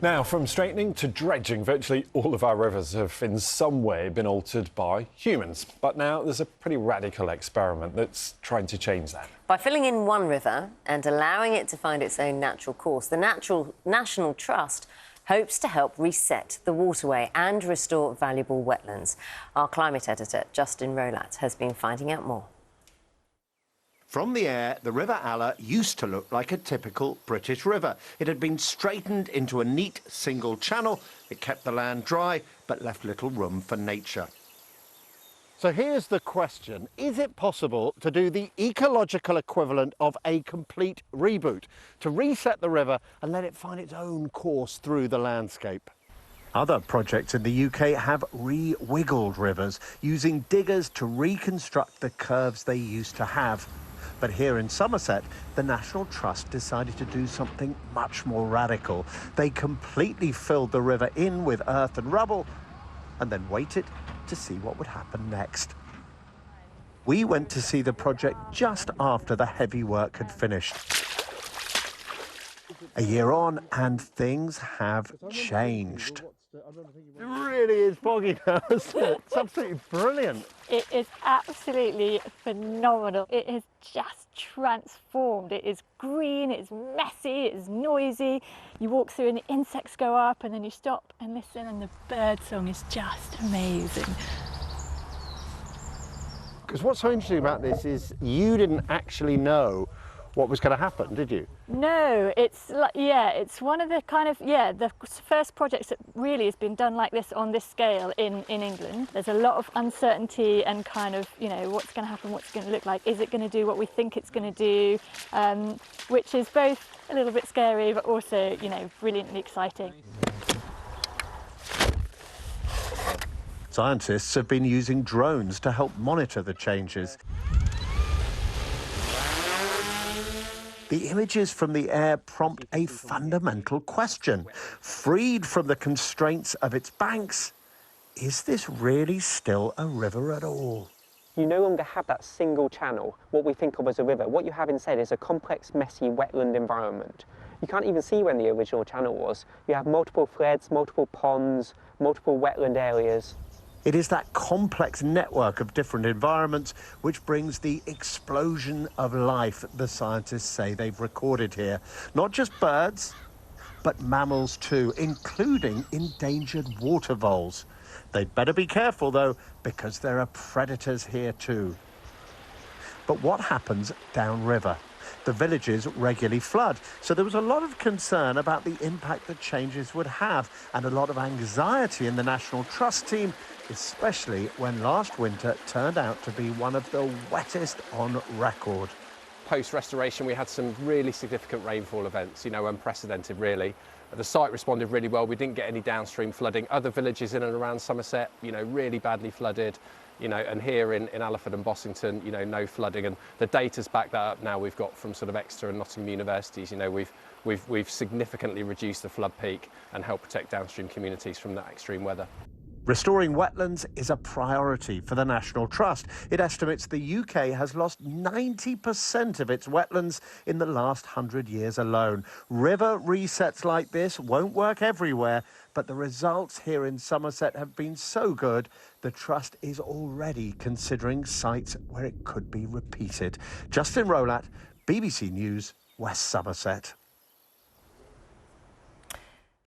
Now, from straightening to dredging, virtually all of our rivers have in some way been altered by humans. But now there's a pretty radical experiment that's trying to change that. By filling in one river and allowing it to find its own natural course, the National Trust hopes to help reset the waterway and restore valuable wetlands. Our climate editor, Justin Rowlatt, has been finding out more. From the air, the River Aller used to look like a typical British river. It had been straightened into a neat single channel. It kept the land dry, but left little room for nature. So here's the question. Is it possible to do the ecological equivalent of a complete reboot, to reset the river and let it find its own course through the landscape? Other projects in the UK have re-wiggled rivers, using diggers to reconstruct the curves they used to have. But here in Somerset, the National Trust decided to do something much more radical. They completely filled the river in with earth and rubble and then waited to see what would happen next. We went to see the project just after the heavy work had finished. A year on, and things have changed. It really is foggy now, isn't it? It's absolutely brilliant. It is absolutely phenomenal. It is just transformed. It is green, it's messy, it's noisy. You walk through and the insects go up and then you stop and listen and the bird song is just amazing. Because what's so interesting about this is you didn't actually know what was going to happen, did you? No, it's like, it's one of the the first projects that really has been done like this on this scale in England. There's a lot of uncertainty and what's going to happen, what's going to look like, is it going to do what we think it's going to do, which is both a little bit scary but also, brilliantly exciting. Scientists have been using drones to help monitor the changes. The images from the air prompt a fundamental question. Freed from the constraints of its banks, is this really still a river at all? You no longer have that single channel, what we think of as a river. What you have instead is a complex, messy wetland environment. You can't even see when the original channel was. You have multiple floods, multiple ponds, multiple wetland areas. It is that complex network of different environments which brings the explosion of life the scientists say they've recorded here. Not just birds, but mammals too, including endangered water voles. They'd better be careful, though, because there are predators here too. But what happens downriver? The villages regularly flood, so there was a lot of concern about the impact the changes would have, and a lot of anxiety in the National Trust team, especially when last winter turned out to be one of the wettest on record. Post-restoration, we had some really significant rainfall events, unprecedented really. The site responded really well. We didn't get any downstream flooding. Other villages in and around Somerset, really badly flooded, and here in Allerford and Bossington, no flooding. And the data's backed that up now. We've got from sort of Exeter and Nottingham universities, we've significantly reduced the flood peak and helped protect downstream communities from that extreme weather. Restoring wetlands is a priority for the National Trust. It estimates the UK has lost 90% of its wetlands in the last 100 years alone. River resets like this won't work everywhere, but the results here in Somerset have been so good, the Trust is already considering sites where it could be repeated. Justin Rowlatt, BBC News, West Somerset.